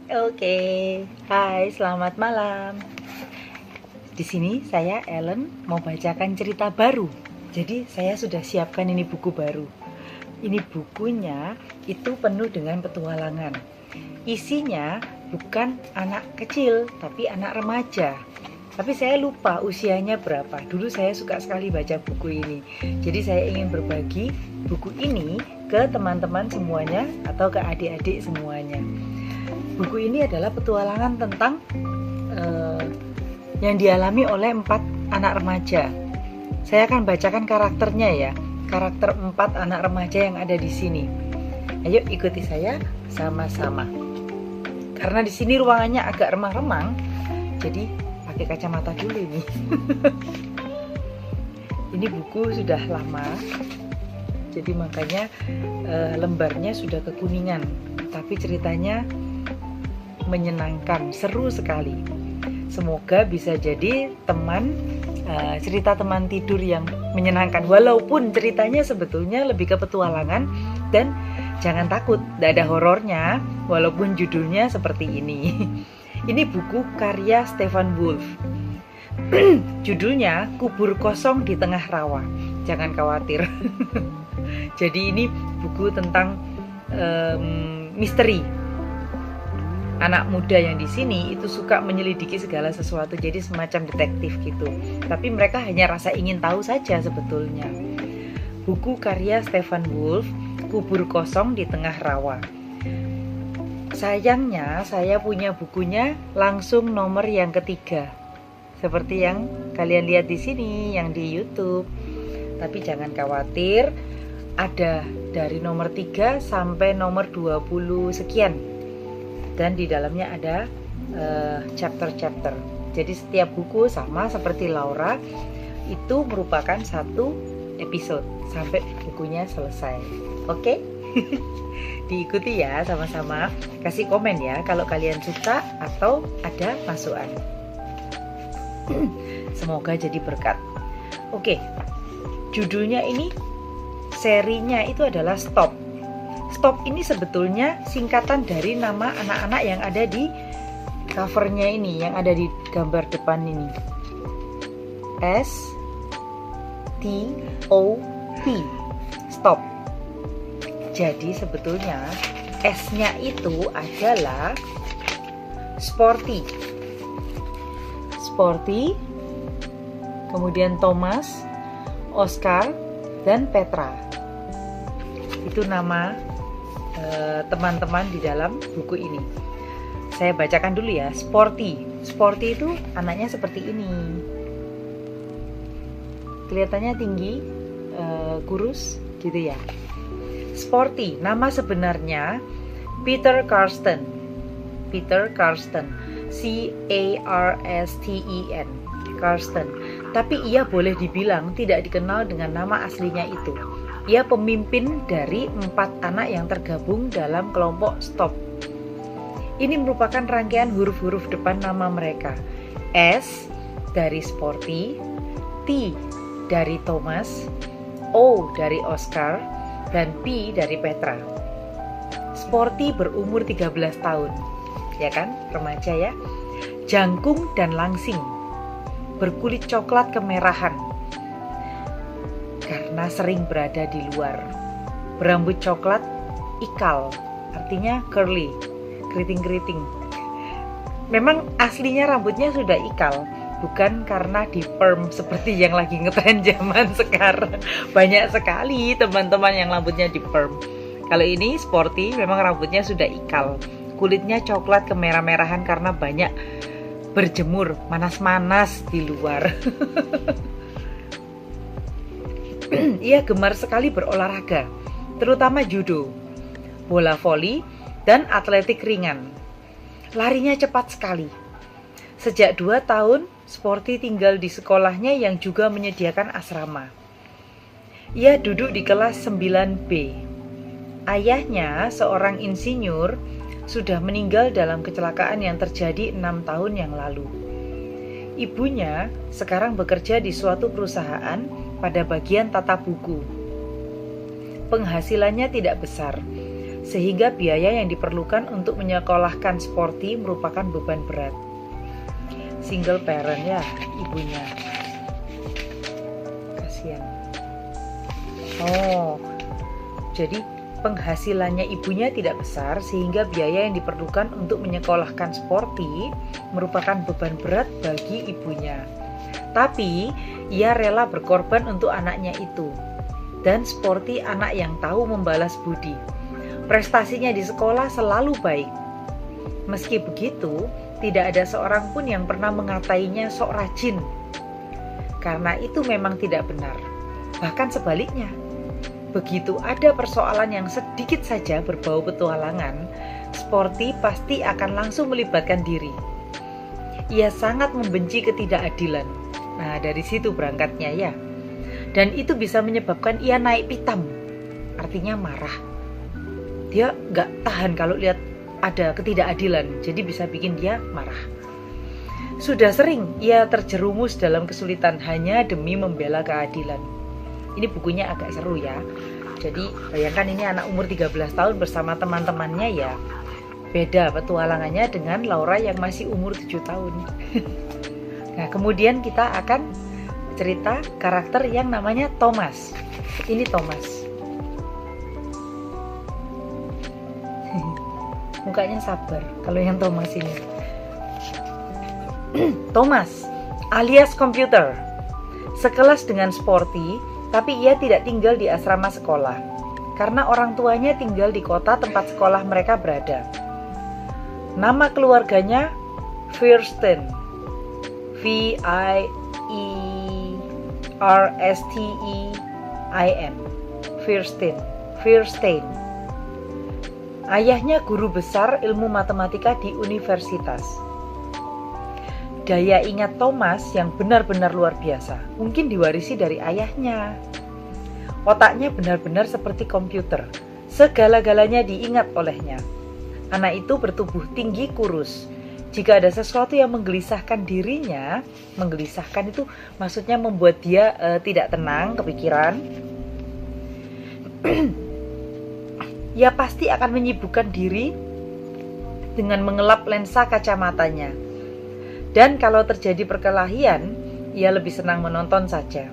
Oke, hai, selamat malam. Di sini saya Ellen mau bacakan cerita baru. Jadi saya sudah siapkan ini buku baru. Ini bukunya itu penuh dengan petualangan. Isinya bukan anak kecil, tapi anak remaja. Tapi saya lupa usianya berapa. Dulu saya suka sekali baca buku ini. Jadi saya ingin berbagi buku ini ke teman-teman semuanya atau ke adik-adik semuanya. Buku ini adalah petualangan tentang yang dialami oleh 4 anak remaja. Saya akan bacakan karakternya ya, karakter 4 anak remaja yang ada di sini. Ayo ikuti saya sama-sama. Karena di sini ruangannya agak remang-remang, jadi pakai kacamata dulu ini. Ini buku sudah lama, jadi makanya lembarnya sudah kekuningan. Tapi ceritanya menyenangkan, seru sekali. Semoga bisa jadi cerita teman tidur yang menyenangkan. Walaupun ceritanya sebetulnya lebih ke petualangan, dan jangan takut, tidak ada horornya. Walaupun judulnya seperti ini. Ini buku karya Stephen Wolf. Judulnya Kubur Kosong di Tengah Rawa. Jangan khawatir. Jadi ini buku tentang misteri. Anak muda yang di sini itu suka menyelidiki segala sesuatu, jadi semacam detektif gitu. Tapi mereka hanya rasa ingin tahu saja sebetulnya. Buku karya Stephen Wolf, Kubur Kosong di Tengah Rawa. Sayangnya saya punya bukunya langsung nomor yang ketiga, seperti yang kalian lihat di sini, yang di YouTube. Tapi jangan khawatir, ada dari nomor 3 sampai nomor 20 sekian. Dan di dalamnya ada chapter-chapter. Jadi setiap buku sama seperti Laura, itu merupakan satu episode sampai bukunya selesai. Oke? Diikuti ya sama-sama. Kasih komen ya kalau kalian suka atau ada masukan. Semoga jadi berkat. Oke, judulnya ini, serinya itu adalah Stop. Stop ini sebetulnya singkatan dari nama anak-anak yang ada di covernya ini, yang ada di gambar depan ini. S-T-O-P, Stop. Jadi sebetulnya S-nya itu adalah Sporty. Sporty, kemudian Thomas, Oscar, dan Petra. Itu nama teman-teman di dalam buku ini. Saya bacakan dulu ya. Sporty. Sporty itu anaknya seperti ini. Kelihatannya tinggi, kurus gitu ya. Sporty, nama sebenarnya Peter Karsten. Peter Karsten. C-A-R-S-T-E-N. Karsten. Tapi ia boleh dibilang tidak dikenal dengan nama aslinya itu. Ia pemimpin dari 4 anak yang tergabung dalam kelompok Stop. Ini merupakan rangkaian huruf-huruf depan nama mereka. S dari Sporty, T dari Thomas, O dari Oscar, dan P dari Petra. Sporty berumur 13 tahun, ya kan? Remaja ya. Jangkung dan langsing, berkulit coklat kemerahan, karena sering berada di luar. Berambut coklat ikal, artinya curly, keriting-keriting. Memang aslinya rambutnya sudah ikal, bukan karena di perm seperti yang lagi ngetren zaman sekarang. Banyak sekali teman-teman yang rambutnya di perm. Kalau ini Sporty memang rambutnya sudah ikal, kulitnya coklat kemerah-merahan karena banyak berjemur, manas-manas di luar. Ia gemar sekali berolahraga, terutama judo, bola voli, dan atletik ringan. Larinya cepat sekali. Sejak 2 tahun, Sporty tinggal di sekolahnya yang juga menyediakan asrama. Ia duduk di kelas 9B. Ayahnya, seorang insinyur, sudah meninggal dalam kecelakaan yang terjadi 6 tahun yang lalu. Ibunya sekarang bekerja di suatu perusahaan pada bagian tata buku. Penghasilannya tidak besar. sehingga biaya yang diperlukan untuk menyekolahkan Sporty merupakan beban berat. Single parent ya ibunya, kasihan. Oh, jadi penghasilannya ibunya tidak besar sehingga biaya yang diperlukan untuk menyekolahkan Sporty merupakan beban berat bagi ibunya. Tapi ia rela berkorban untuk anaknya itu. Dan Sporty anak yang tahu membalas budi. Prestasinya di sekolah selalu baik. Meski begitu, tidak ada seorang pun yang pernah mengatainya sok rajin. Karena itu memang tidak benar. Bahkan sebaliknya, begitu ada persoalan yang sedikit saja berbau petualangan, Sporty pasti akan langsung melibatkan diri. Ia sangat membenci ketidakadilan. Nah, dari situ berangkatnya ya. Dan itu bisa menyebabkan ia naik pitam. Artinya marah. Dia gak tahan kalau lihat ada ketidakadilan, jadi bisa bikin dia marah. Sudah sering ia terjerumus dalam kesulitan hanya demi membela keadilan. Ini bukunya agak seru ya. Jadi bayangkan ini anak umur 13 tahun bersama teman-temannya ya. Beda petualangannya dengan Laura yang masih umur 7 tahun. Nah, kemudian kita akan cerita karakter yang namanya Thomas. Ini Thomas. Mukanya sabar kalau yang Thomas ini. Thomas alias komputer. Sekelas dengan Sporty, tapi ia tidak tinggal di asrama sekolah karena orang tuanya tinggal di kota tempat sekolah mereka berada. Nama keluarganya Fierstein. Fierstein. Fierstein. Ayahnya guru besar ilmu matematika di universitas. Daya ingat Thomas yang benar-benar luar biasa, mungkin diwarisi dari ayahnya. Otaknya benar-benar seperti komputer, segala-galanya diingat olehnya. Anak itu bertubuh tinggi kurus. Jika ada sesuatu yang menggelisahkan dirinya, menggelisahkan itu maksudnya membuat dia tidak tenang, kepikiran. Ia pasti akan menyibukkan diri dengan mengelap lensa kacamatanya. Dan kalau terjadi perkelahian, ia lebih senang menonton saja.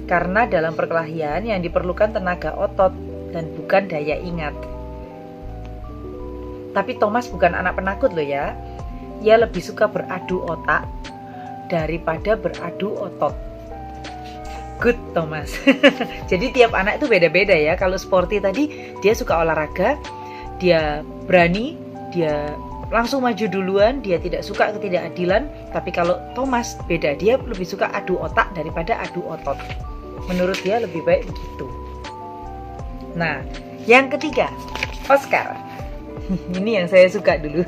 Karena dalam perkelahian yang diperlukan tenaga otot dan bukan daya ingat. Tapi Thomas bukan anak penakut loh ya. Ia lebih suka beradu otak daripada beradu otot. Good Thomas. Jadi tiap anak itu beda-beda ya. Kalau Sporty tadi dia suka olahraga, dia berani, dia langsung maju duluan, dia tidak suka ketidakadilan. Tapi kalau Thomas beda, dia lebih suka adu otak daripada adu otot. Menurut dia lebih baik begitu. Nah, yang ketiga, Oscar. Ini yang saya suka dulu.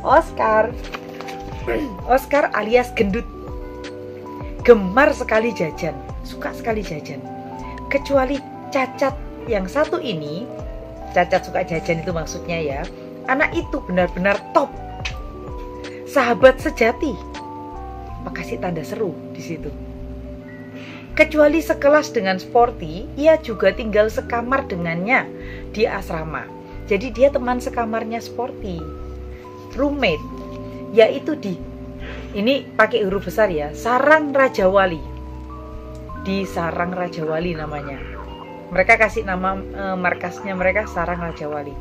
Oscar. Oscar alias gendut. Gemar sekali jajan, suka sekali jajan. Kecuali Cacat yang satu ini, Cacat suka jajan itu maksudnya ya. Anak itu benar-benar top. Sahabat sejati. Kasih tanda seru di situ. Kecuali sekelas dengan Sporty, ia juga tinggal sekamar dengannya di asrama. Jadi dia teman sekamarnya Sporty. Roommate, yaitu ini pakai huruf besar ya, Sarang Raja Wali. Di Sarang Raja Wali namanya. Mereka kasih nama markasnya mereka Sarang Raja Wali.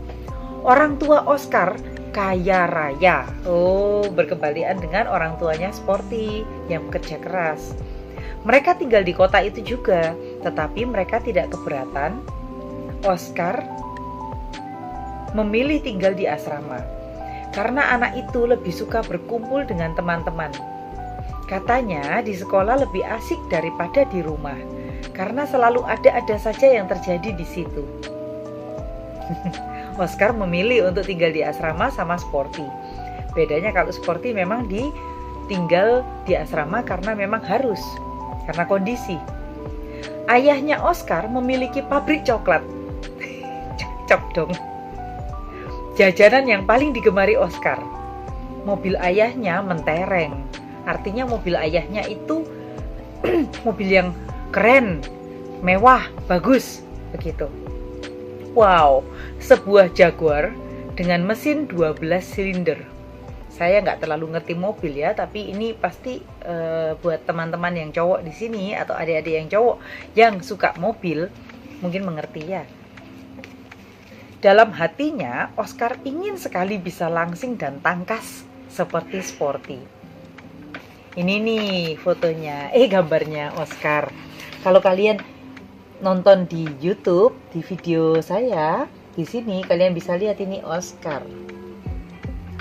Orang tua Oscar kaya raya. Oh, berkebalikan dengan orang tuanya Sporty yang bekerja keras. Mereka tinggal di kota itu juga, tetapi mereka tidak keberatan. Oscar memilih tinggal di asrama. Karena anak itu lebih suka berkumpul dengan teman-teman. Katanya di sekolah lebih asik daripada di rumah. Karena selalu ada saja yang terjadi di situ. Oscar memilih untuk tinggal di asrama sama Sporty. Bedanya kalau Sporty memang tinggal di asrama karena memang harus. Karena kondisi. Ayahnya Oscar memiliki pabrik coklat. Cocok dong. Jajanan yang paling digemari Oscar. Mobil ayahnya mentereng. Artinya mobil ayahnya itu mobil yang keren, mewah, bagus, begitu. Wow, sebuah Jaguar dengan mesin 12 silinder. Saya nggak terlalu ngerti mobil ya, tapi ini pasti buat teman-teman yang cowok di sini atau adik-adik yang cowok yang suka mobil mungkin mengerti ya. Dalam hatinya, Oscar ingin sekali bisa langsing dan tangkas seperti Sporty. Ini nih fotonya, gambarnya Oscar. Kalau kalian nonton di YouTube, di video saya, di sini kalian bisa lihat ini Oscar.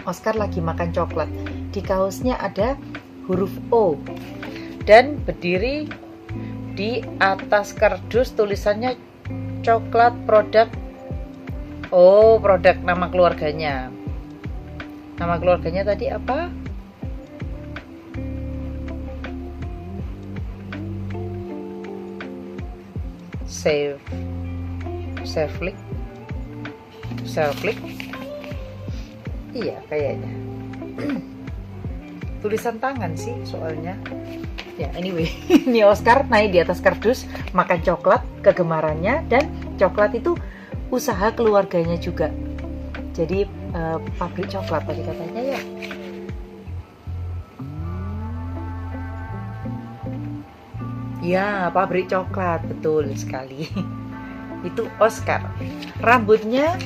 Oscar lagi makan coklat. Di kaosnya ada huruf O dan berdiri di atas kardus tulisannya coklat produk. Oh, produk nama keluarganya. Nama keluarganya tadi apa? Saflik. Iya, kayaknya. Tulisan tangan sih soalnya. Ya, anyway, ini Oscar naik di atas kardus, makan coklat kegemarannya, dan coklat itu usaha keluarganya juga. Jadi pabrik coklat tadi katanya ya. Ya, pabrik coklat, betul sekali. Itu Oscar. Rambutnya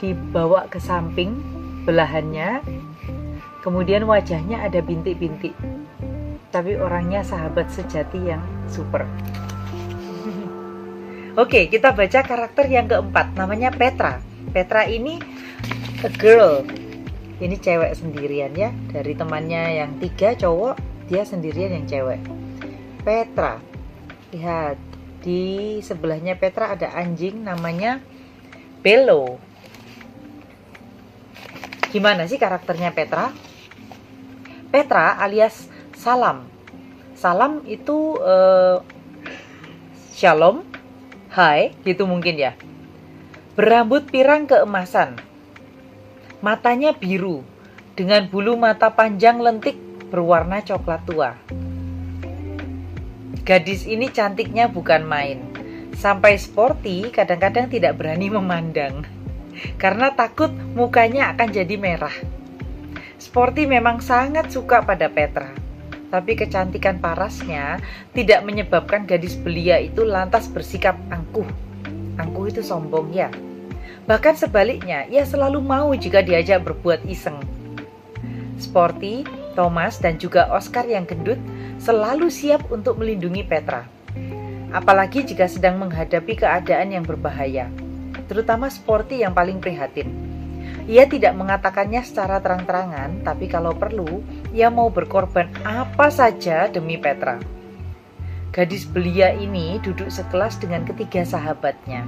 dibawa ke samping belahannya. Kemudian wajahnya ada bintik-bintik. Tapi orangnya sahabat sejati yang super. Oke, kita baca karakter yang keempat. Namanya Petra. Petra ini a girl. Ini cewek sendirian ya. Dari temannya yang 3 cowok, dia sendirian yang cewek. Petra, lihat di sebelahnya Petra ada anjing namanya Bello. Gimana sih karakternya Petra? Petra alias Salam. Salam itu Shalom, hai, gitu mungkin ya. Berambut pirang keemasan, matanya biru dengan bulu mata panjang lentik berwarna coklat tua. Gadis ini cantiknya bukan main. Sampai Sporty kadang-kadang tidak berani memandang karena takut mukanya akan jadi merah. Sporty memang sangat suka pada Petra, tapi kecantikan parasnya tidak menyebabkan gadis belia itu lantas bersikap angkuh. Angkuh itu sombong ya. Bahkan sebaliknya, ia selalu mau jika diajak berbuat iseng. Sporty, Thomas, dan juga Oscar yang gendut selalu siap untuk melindungi Petra. Apalagi jika sedang menghadapi keadaan yang berbahaya. Terutama Sporty yang paling prihatin. Ia tidak mengatakannya secara terang-terangan, tapi kalau perlu, ia mau berkorban apa saja demi Petra. Gadis belia ini duduk sekelas dengan ketiga sahabatnya.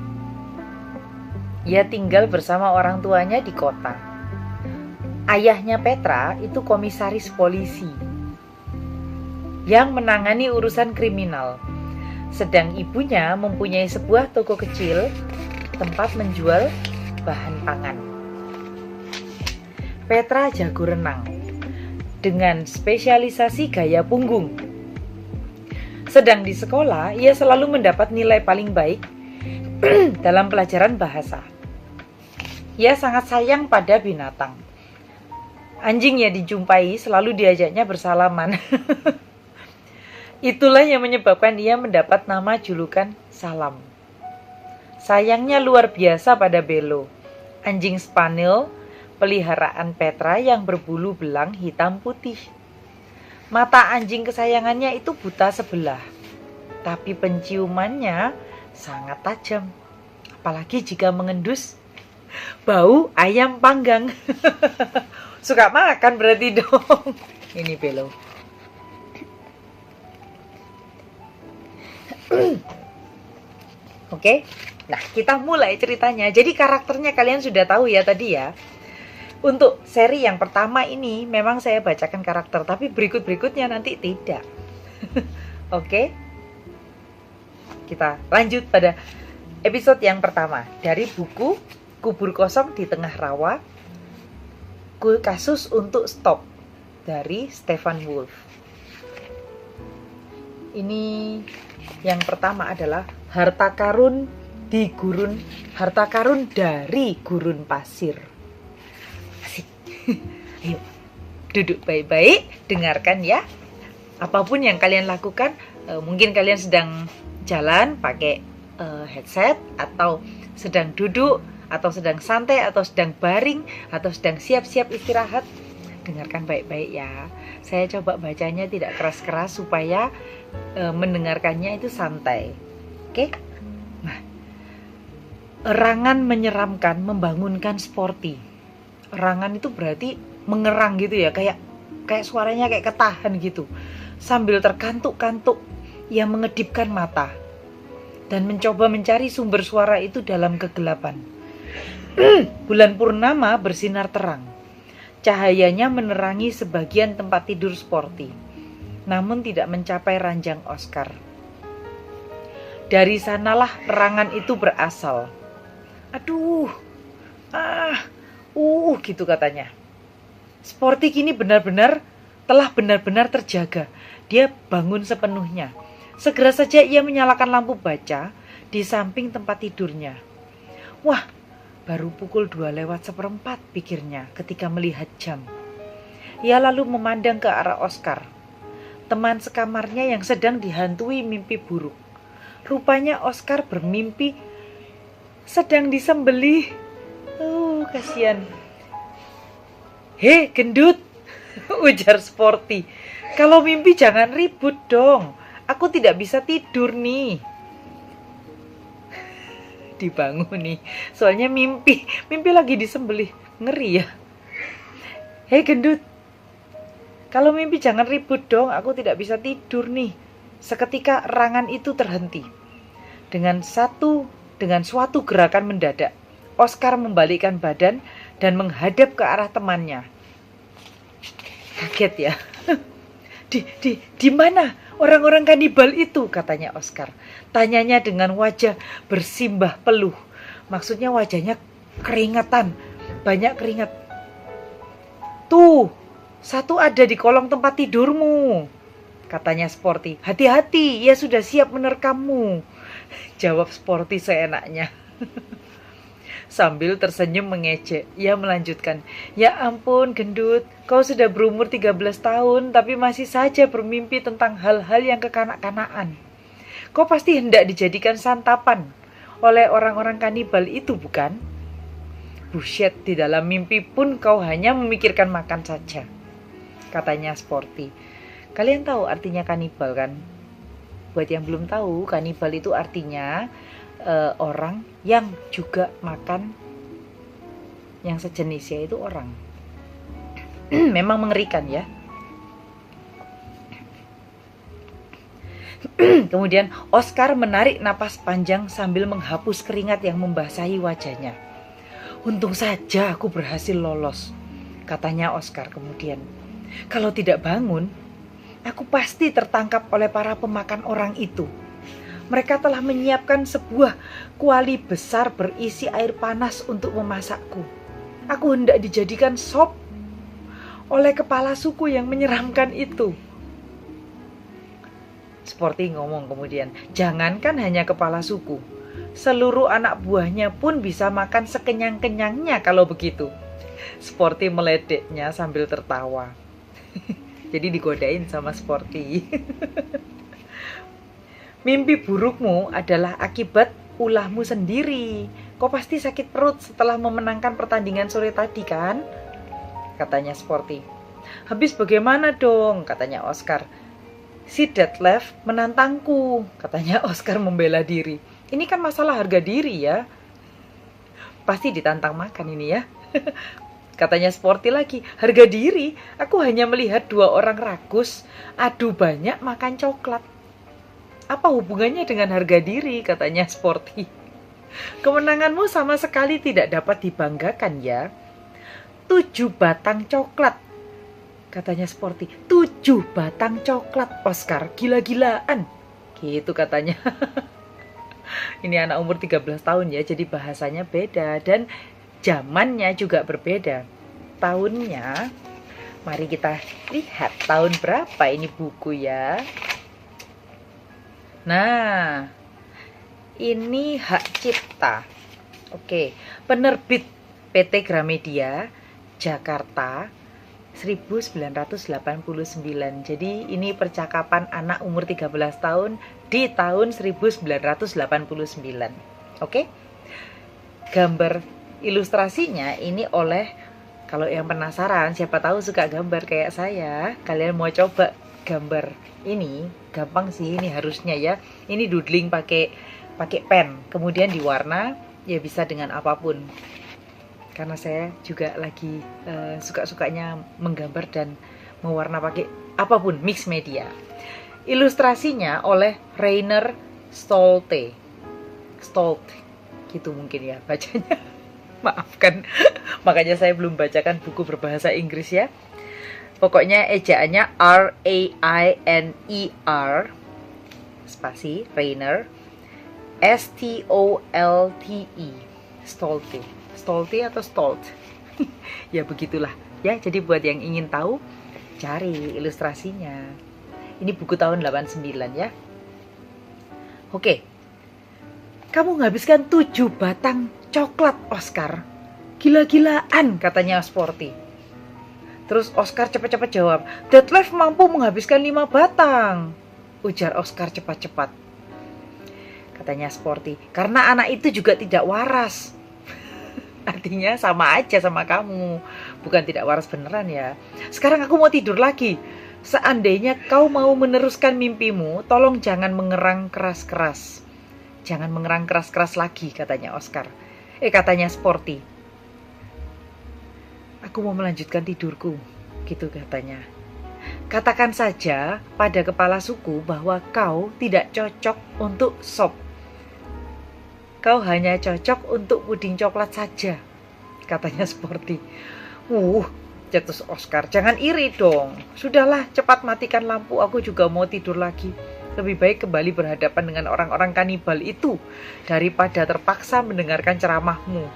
Ia tinggal bersama orang tuanya di kota. Ayahnya Petra itu komisaris polisi yang menangani urusan kriminal. Sedang ibunya mempunyai sebuah toko kecil tempat menjual bahan pangan. Petra jago renang dengan spesialisasi gaya punggung. Sedang di sekolah, ia selalu mendapat nilai paling baik dalam pelajaran bahasa. Ia sangat sayang pada binatang. Anjing yang dijumpai selalu diajaknya bersalaman. Itulah yang menyebabkan ia mendapat nama julukan Salam. Sayangnya luar biasa pada Bello, anjing Spaniel peliharaan Petra yang berbulu belang hitam putih. Mata anjing kesayangannya itu buta sebelah, tapi penciumannya sangat tajam. Apalagi jika mengendus bau ayam panggang. Suka makan berarti dong. Ini Bello. Oke, nah kita mulai ceritanya. Jadi karakternya kalian sudah tahu ya tadi ya. Untuk seri yang pertama ini memang saya bacakan karakter, tapi berikut-berikutnya nanti tidak. Oke, kita lanjut pada episode yang pertama dari buku Kubur Kosong di Tengah Rawa, Kasus untuk Stop dari Stephen Wolf. Ini yang pertama adalah harta karun di gurun harta karun dari gurun pasir. Asik. Ayo, duduk baik-baik, dengarkan ya. Apapun yang kalian lakukan, mungkin kalian sedang jalan pakai headset, atau sedang duduk, atau sedang santai, atau sedang baring, atau sedang siap-siap istirahat. Dengarkan baik-baik ya. Saya coba bacanya tidak keras-keras supaya mendengarkannya itu santai. Oke? Nah, erangan menyeramkan membangunkan Sporty. Erangan itu berarti mengerang gitu ya, kayak suaranya kayak ketahan gitu. Sambil terkantuk-kantuk, ia mengedipkan mata dan mencoba mencari sumber suara itu dalam kegelapan. Bulan purnama bersinar terang. Cahayanya menerangi sebagian tempat tidur Sporty, namun tidak mencapai ranjang Oscar. Dari sanalah erangan itu berasal. Aduh, gitu katanya. Sporty kini telah benar-benar terjaga. Dia bangun sepenuhnya. Segera saja ia menyalakan lampu baca di samping tempat tidurnya. Wah, baru pukul 2:04 pikirnya ketika melihat jam. Ia lalu memandang ke arah Oscar, teman sekamarnya yang sedang dihantui mimpi buruk. Rupanya Oscar bermimpi sedang disembelih. Kasihan. Hei, gendut, ujar Sporty. Kalau mimpi jangan ribut dong. Aku tidak bisa tidur nih. Dibangun nih, soalnya mimpi lagi disembelih, ngeri ya. Hei gendut, kalau mimpi jangan ribut dong, aku tidak bisa tidur nih. Seketika erangan itu terhenti. Dengan suatu gerakan mendadak, Oscar membalikkan badan dan menghadap ke arah temannya. Kaget ya. Di mana orang-orang kanibal itu? Katanya Oscar. Tanyanya dengan wajah bersimbah peluh. Maksudnya wajahnya keringatan, banyak keringat. Tuh, satu ada di kolong tempat tidurmu, katanya Sporty. Hati-hati, ia sudah siap menerkammu, jawab Sporty seenaknya. Sambil tersenyum mengejek, ia melanjutkan, ya ampun gendut, kau sudah berumur 13 tahun tapi masih saja bermimpi tentang hal-hal yang kekanak-kanaan. Kau pasti hendak dijadikan santapan oleh orang-orang kanibal itu, bukan? Buset, di dalam mimpi pun kau hanya memikirkan makan saja, katanya Sporty. Kalian tahu artinya kanibal kan? Buat yang belum tahu, kanibal itu artinya orang yang juga makan yang sejenis, yaitu orang. Memang mengerikan ya. Kemudian Oscar menarik napas panjang sambil menghapus keringat yang membasahi wajahnya. Untung saja aku berhasil lolos, katanya Oscar kemudian. Kalau tidak bangun, aku pasti tertangkap oleh para pemakan orang itu. Mereka telah menyiapkan sebuah kuali besar berisi air panas untuk memasakku. Aku hendak dijadikan sop oleh kepala suku yang menyeramkan itu. Sporty ngomong kemudian, jangankan hanya kepala suku, seluruh anak buahnya pun bisa makan sekenyang-kenyangnya kalau begitu. Sporty meledeknya sambil tertawa. Jadi digodain sama Sporty. Mimpi burukmu adalah akibat ulahmu sendiri. Kau pasti sakit perut setelah memenangkan pertandingan sore tadi kan? Katanya Sporty. Habis bagaimana dong? Katanya Oscar. Si Detlef menantangku, katanya Oscar membela diri. Ini kan masalah harga diri ya. Pasti ditantang makan ini ya. Katanya Sporty lagi, harga diri? Aku hanya melihat 2 orang rakus adu banyak makan coklat. Apa hubungannya dengan harga diri? Katanya Sporty. Kemenanganmu sama sekali tidak dapat dibanggakan ya. 7 batang coklat, katanya Sporty. 7 batang coklat, Oscar, gila-gilaan, gitu katanya. Ini anak umur 13 tahun ya, jadi bahasanya beda dan zamannya juga berbeda. Tahunnya, mari kita lihat tahun berapa ini buku ya. Nah, Ini hak cipta. Oke, penerbit PT Gramedia Jakarta 1989. Jadi ini percakapan anak umur 13 tahun di tahun 1989. Oke. Gambar ilustrasinya ini oleh, kalau yang penasaran, siapa tahu suka gambar kayak saya, kalian mau coba gambar ini, gampang sih ini harusnya ya. Ini doodling pakai pen, kemudian diwarna, ya bisa dengan apapun. Karena saya juga lagi suka-sukanya menggambar dan mewarna pakai apapun, mix media. Ilustrasinya oleh Rainer Stolte, gitu mungkin ya bacanya. Maafkan, makanya saya belum bacakan buku berbahasa Inggris ya. Pokoknya ejaannya R-A-I-N-E-R spasi Rainer S-T-O-L-T-E, Stolte. Stolte atau Stolt? Ya begitulah ya. Jadi buat yang ingin tahu, cari ilustrasinya. Ini buku tahun 89 ya. Oke. Kamu menghabiskan 7 batang coklat, Oscar. Gila-gilaan, katanya Sporty. Terus Oscar cepat-cepat jawab, Detlef mampu menghabiskan 5 batang. Ujar Oscar cepat-cepat. Katanya Sporty, karena anak itu juga tidak waras. Artinya sama aja sama kamu. Bukan tidak waras beneran ya. Sekarang aku mau tidur lagi. Seandainya kau mau meneruskan mimpimu, tolong jangan mengerang keras-keras. Jangan mengerang keras-keras lagi, katanya Oscar. Katanya Sporty. Aku mau melanjutkan tidurku, gitu katanya. Katakan saja pada kepala suku bahwa kau tidak cocok untuk sop. Kau hanya cocok untuk puding coklat saja, katanya Sporty. Cetus Oscar, jangan iri dong. Sudahlah, cepat matikan lampu, aku juga mau tidur lagi. Lebih baik kembali berhadapan dengan orang-orang kanibal itu daripada terpaksa mendengarkan ceramahmu.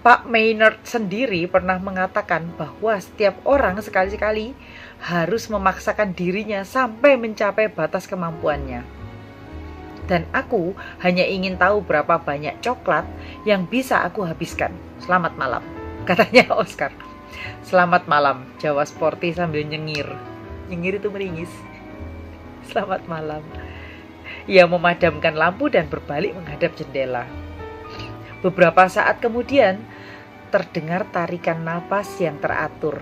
Pak Maynard sendiri pernah mengatakan bahwa setiap orang sekali-sekali harus memaksakan dirinya sampai mencapai batas kemampuannya. Dan aku hanya ingin tahu berapa banyak coklat yang bisa aku habiskan. Selamat malam, katanya Oscar. Selamat malam, jawab Sporty sambil nyengir. Nyengir itu meringis. Selamat malam. Ia memadamkan lampu dan berbalik menghadap jendela. Beberapa saat kemudian, terdengar tarikan napas yang teratur,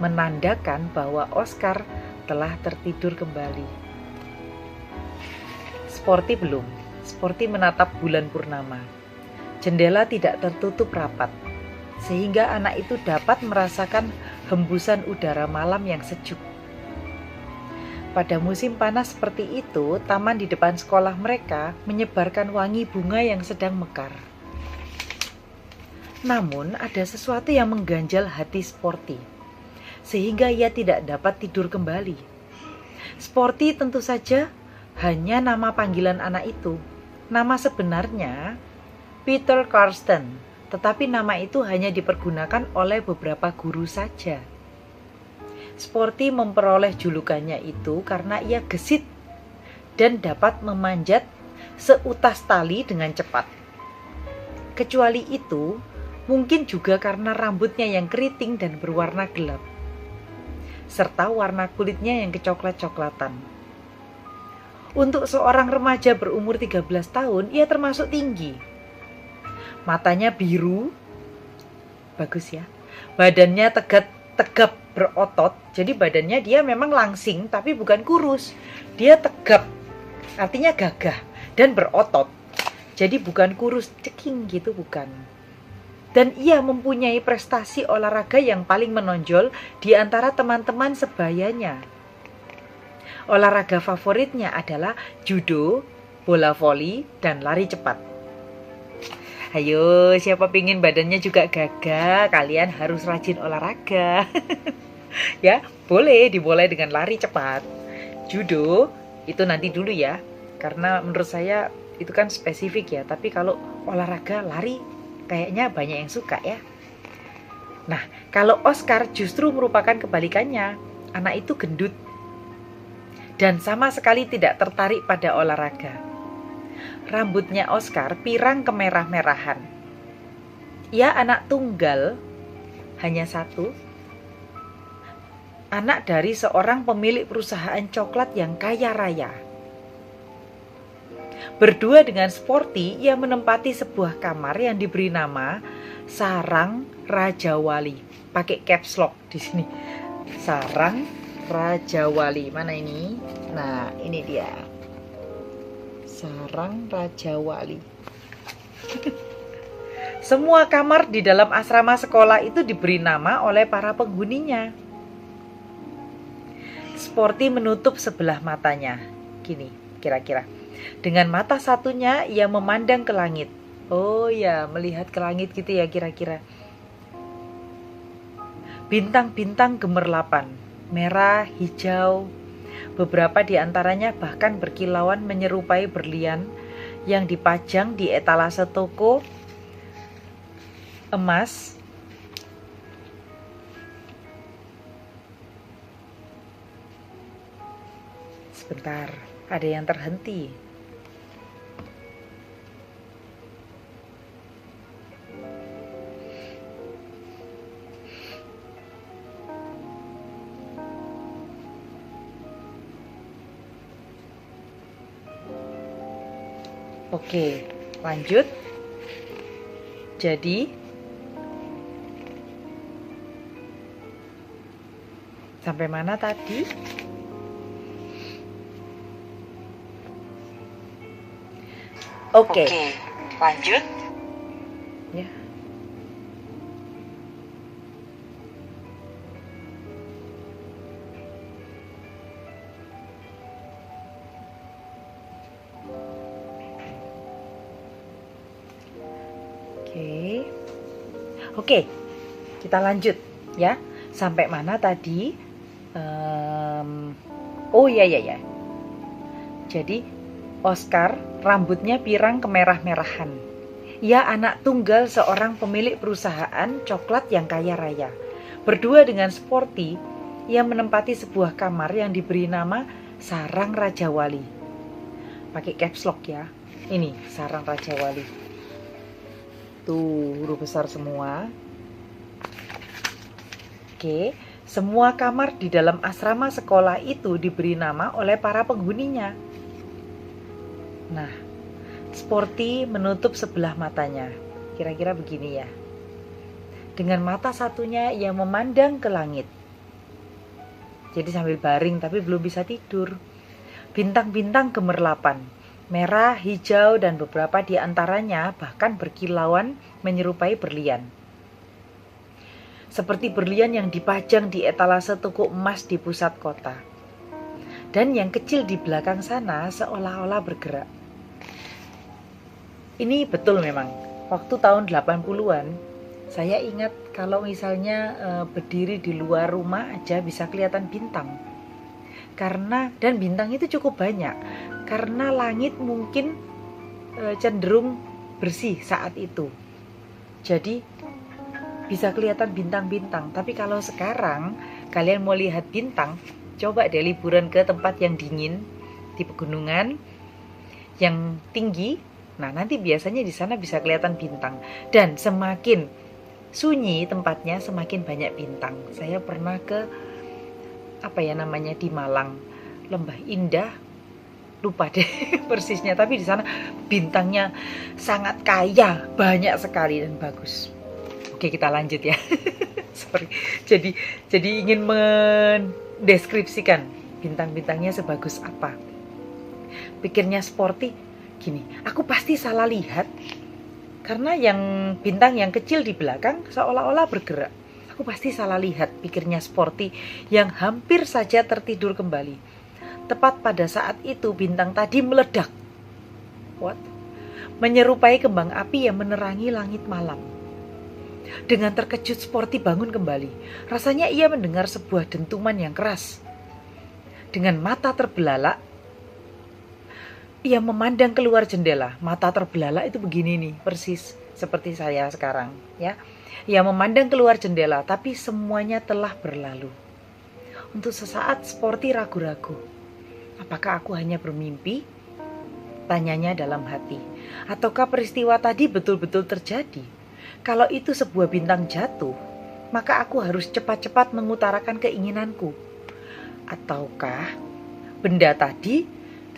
menandakan bahwa Oscar telah tertidur kembali. Sporty belum. Sporty menatap bulan purnama. Jendela tidak tertutup rapat, sehingga anak itu dapat merasakan hembusan udara malam yang sejuk. Pada musim panas seperti itu, taman di depan sekolah mereka menyebarkan wangi bunga yang sedang mekar. Namun ada sesuatu yang mengganjal hati Sporty, sehingga ia tidak dapat tidur kembali. Sporty tentu saja hanya nama panggilan anak itu. Nama sebenarnya Peter Karsten, tetapi nama itu hanya dipergunakan oleh beberapa guru saja. Sporty memperoleh julukannya itu karena ia gesit dan dapat memanjat seutas tali dengan cepat. Kecuali itu, mungkin juga karena rambutnya yang keriting dan berwarna gelap, serta warna kulitnya yang kecoklat-coklatan. Untuk seorang remaja berumur 13 tahun, ia termasuk tinggi. Matanya biru, bagus ya. Badannya tegap berotot, jadi badannya dia memang langsing tapi bukan kurus. Dia tegap, artinya gagah dan berotot. Jadi bukan kurus ceking gitu, bukan. Dan ia mempunyai prestasi olahraga yang paling menonjol di antara teman-teman sebayanya. Olahraga favoritnya adalah judo, bola voli, dan lari cepat. Ayo, siapa pingin badannya juga gagah, kalian harus rajin olahraga. Ya, boleh dimulai dengan lari cepat. Judo, itu nanti dulu ya. Karena menurut saya itu kan spesifik ya. Tapi kalau olahraga lari, kayaknya banyak yang suka ya. Nah, kalau Oscar justru merupakan kebalikannya. Anak itu gendut dan sama sekali tidak tertarik pada olahraga. rambutnya Oscar pirang kemerah-merahan. Ia anak tunggal, hanya satu, anak dari seorang pemilik perusahaan coklat yang kaya raya. Berdua dengan Sporty, ia menempati sebuah kamar yang diberi nama Sarang Raja Wali. Pakai caps lock di sini. Sarang Raja Wali. Mana ini? Nah, ini dia. Sarang Raja Wali. Semua kamar di dalam asrama sekolah itu diberi nama oleh para penghuninya. Sporty menutup sebelah matanya. Gini, kira-kira. Dengan mata satunya ia memandang ke langit. Oh ya, melihat ke langit gitu ya kira-kira. Bintang-bintang gemerlapan, merah, hijau. Beberapa di antaranya bahkan berkilauan menyerupai berlian yang dipajang di etalase toko emas. Sebentar, ada yang terhenti. Oke, lanjut. Jadi sampai mana tadi? Oke, lanjut. Ya. Oke, kita lanjut ya. Sampai mana tadi? Oh ya. Jadi Oscar rambutnya pirang kemerah-merahan. Ia anak tunggal seorang pemilik perusahaan coklat yang kaya raya. Berdua dengan Sporty, ia menempati sebuah kamar yang diberi nama Sarang Raja Wali. Pakai caps lock ya. Ini Sarang Raja Wali. Tuh, huruf besar semua. Oke, semua kamar di dalam asrama sekolah itu diberi nama oleh para penghuninya. Nah, Sporty menutup sebelah matanya. Kira-kira begini ya. Dengan mata satunya ia memandang ke langit. Jadi sambil baring tapi belum bisa tidur. Bintang-bintang gemerlapan. Merah, hijau, dan beberapa di antaranya bahkan berkilauan menyerupai berlian. Seperti berlian yang dipajang di etalase toko emas di pusat kota. Dan yang kecil di belakang sana seolah-olah bergerak. Ini betul memang. Waktu tahun 80-an, saya ingat kalau misalnya berdiri di luar rumah aja bisa kelihatan bintang. Dan bintang itu cukup banyak. Karena langit mungkin cenderung bersih saat itu. Jadi bisa kelihatan bintang-bintang. Tapi kalau sekarang kalian mau lihat bintang, coba deh liburan ke tempat yang dingin di pegunungan yang tinggi. Nah, nanti biasanya di sana bisa kelihatan bintang. Dan semakin sunyi tempatnya, semakin banyak bintang. Saya pernah ke di Malang, Lembah Indah, lupa deh persisnya, tapi di sana bintangnya sangat kaya, banyak sekali dan bagus. Oke, kita lanjut ya. Sorry. Jadi ingin mendeskripsikan bintang-bintangnya sebagus apa. Pikirnya Sporty gini, aku pasti salah lihat karena yang bintang yang kecil di belakang seolah-olah bergerak. Aku pasti salah lihat, pikirnya Sporty yang hampir saja tertidur kembali. Tepat pada saat itu bintang tadi meledak. What? Menyerupai kembang api yang menerangi langit malam. Dengan terkejut Sporty bangun kembali. Rasanya ia mendengar sebuah dentuman yang keras. Dengan mata terbelalak, ia memandang keluar jendela. Mata terbelalak itu begini nih, persis seperti saya sekarang, ya. Ia memandang keluar jendela, tapi semuanya telah berlalu. Untuk sesaat Sporty ragu-ragu. Apakah aku hanya bermimpi? Tanyanya dalam hati. Ataukah peristiwa tadi betul-betul terjadi? Kalau itu sebuah bintang jatuh, maka aku harus cepat-cepat mengutarakan keinginanku. Ataukah benda tadi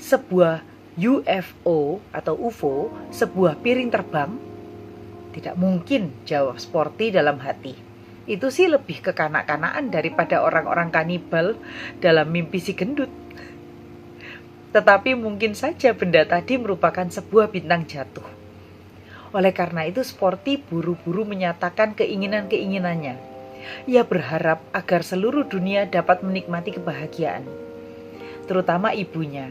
sebuah UFO atau UFO, sebuah piring terbang? Tidak mungkin, jawab Sporty dalam hati. Itu sih lebih kekanak-kanakan daripada orang-orang kanibal dalam mimpi si gendut. Tetapi mungkin saja benda tadi merupakan sebuah bintang jatuh. Oleh karena itu Sporty buru-buru menyatakan keinginan-keinginannya. Ia berharap agar seluruh dunia dapat menikmati kebahagiaan, terutama ibunya.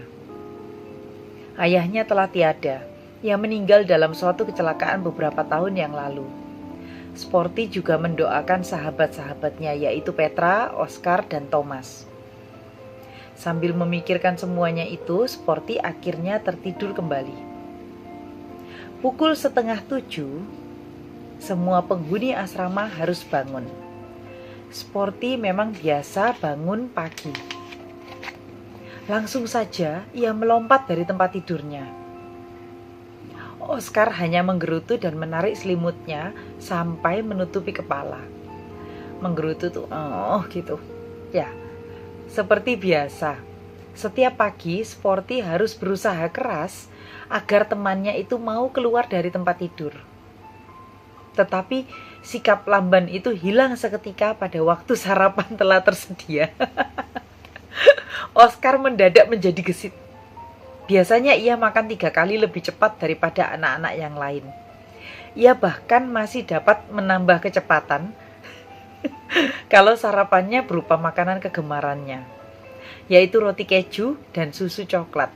Ayahnya telah tiada. Ia meninggal dalam suatu kecelakaan beberapa tahun yang lalu. Sporty juga mendoakan sahabat-sahabatnya, yaitu Petra, Oscar, dan Thomas. Sambil memikirkan semuanya itu, Sporty akhirnya tertidur kembali. Pukul 6:30, semua penghuni asrama harus bangun. Sporty memang biasa bangun pagi. Langsung saja ia melompat dari tempat tidurnya. Oscar hanya menggerutu dan menarik selimutnya sampai menutupi kepala. Menggerutu tuh, gitu. Ya, seperti biasa. Setiap pagi Sporty harus berusaha keras agar temannya itu mau keluar dari tempat tidur. Tetapi sikap lamban itu hilang seketika pada waktu sarapan telah tersedia. Oscar mendadak menjadi gesit. Biasanya ia makan 3 kali lebih cepat daripada anak-anak yang lain. Ia bahkan masih dapat menambah kecepatan kalau sarapannya berupa makanan kegemarannya, yaitu roti keju dan susu coklat.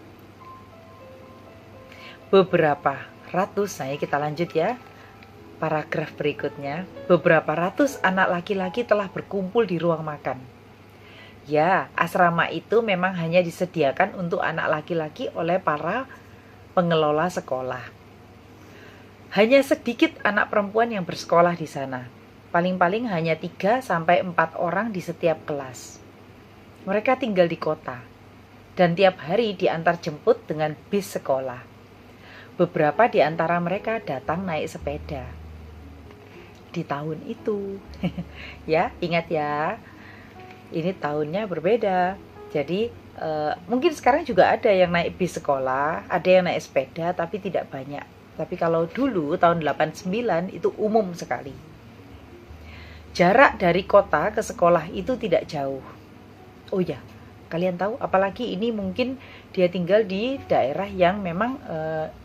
Beberapa ratus, kita lanjut ya. Paragraf berikutnya, beberapa ratus anak laki-laki telah berkumpul di ruang makan. Ya, asrama itu memang hanya disediakan untuk anak laki-laki oleh para pengelola sekolah. Hanya sedikit anak perempuan yang bersekolah di sana. Paling-paling hanya 3-4 orang di setiap kelas. Mereka tinggal di kota dan tiap hari diantar jemput dengan bis sekolah. Beberapa di antara mereka datang naik sepeda. Di tahun itu, ya ingat ya, ini tahunnya berbeda. Jadi mungkin sekarang juga ada yang naik bis sekolah, ada yang naik sepeda, tapi tidak banyak. Tapi kalau dulu tahun 89 itu umum sekali. Jarak dari kota ke sekolah itu tidak jauh. Oh ya, kalian tahu, apalagi ini mungkin dia tinggal di daerah yang memang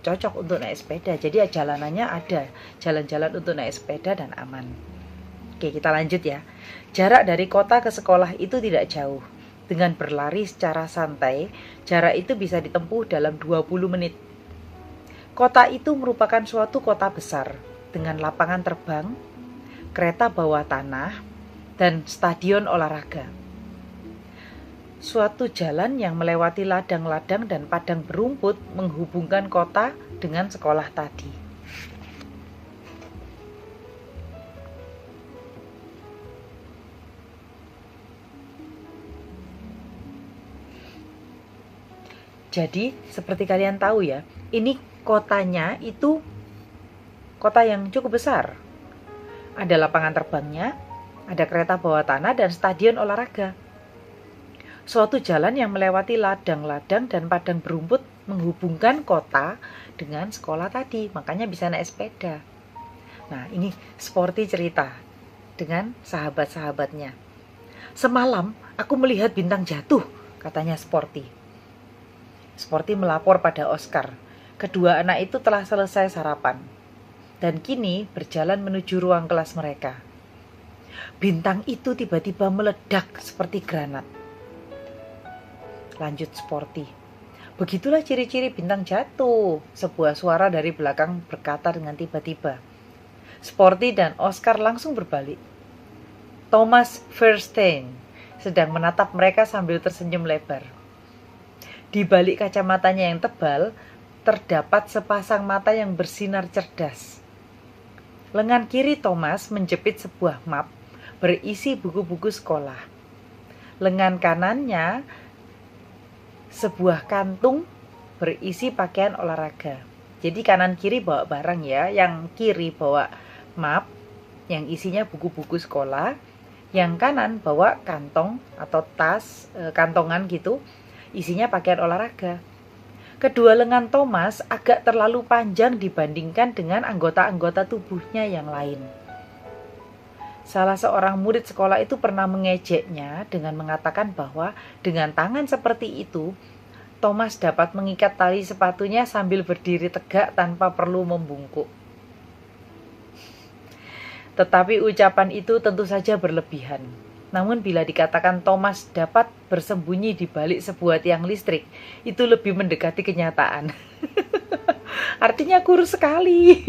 cocok untuk naik sepeda. Jadi jalanannya ada, jalan-jalan untuk naik sepeda dan aman. Oke, kita lanjut ya. Jarak dari kota ke sekolah itu tidak jauh. Dengan berlari secara santai, jarak itu bisa ditempuh dalam 20 menit. Kota itu merupakan suatu kota besar dengan lapangan terbang, kereta bawah tanah, dan stadion olahraga. Suatu jalan yang melewati ladang-ladang dan padang berumput menghubungkan kota dengan sekolah tadi. Jadi, seperti kalian tahu ya, ini kotanya itu kota yang cukup besar. Ada lapangan terbangnya, ada kereta bawah tanah, dan stadion olahraga. Suatu jalan yang melewati ladang-ladang dan padang berumput menghubungkan kota dengan sekolah tadi, makanya bisa naik sepeda. Nah, ini Sporty cerita dengan sahabat-sahabatnya. Semalam aku melihat bintang jatuh, katanya Sporty. Sporty melapor pada Oscar. Kedua anak itu telah selesai sarapan dan kini berjalan menuju ruang kelas mereka. Bintang itu tiba-tiba meledak seperti granat. Lanjut Sporty. Begitulah ciri-ciri bintang jatuh. Sebuah suara dari belakang berkata dengan tiba-tiba. Sporty dan Oscar langsung berbalik. Thomas Verstein sedang menatap mereka sambil tersenyum lebar. Di balik kacamatanya yang tebal, terdapat sepasang mata yang bersinar cerdas. Lengan kiri Thomas menjepit sebuah map berisi buku-buku sekolah. Lengan kanannya sebuah kantung berisi pakaian olahraga. Jadi kanan kiri bawa barang ya, yang kiri bawa map yang isinya buku-buku sekolah, yang kanan bawa kantong atau tas, kantongan gitu, isinya pakaian olahraga. Kedua lengan Thomas agak terlalu panjang dibandingkan dengan anggota-anggota tubuhnya yang lain. Salah seorang murid sekolah itu pernah mengejeknya dengan mengatakan bahwa dengan tangan seperti itu, Thomas dapat mengikat tali sepatunya sambil berdiri tegak tanpa perlu membungkuk. Tetapi ucapan itu tentu saja berlebihan. Namun bila dikatakan Thomas dapat bersembunyi di balik sebuah tiang listrik, itu lebih mendekati kenyataan. Artinya kurus sekali.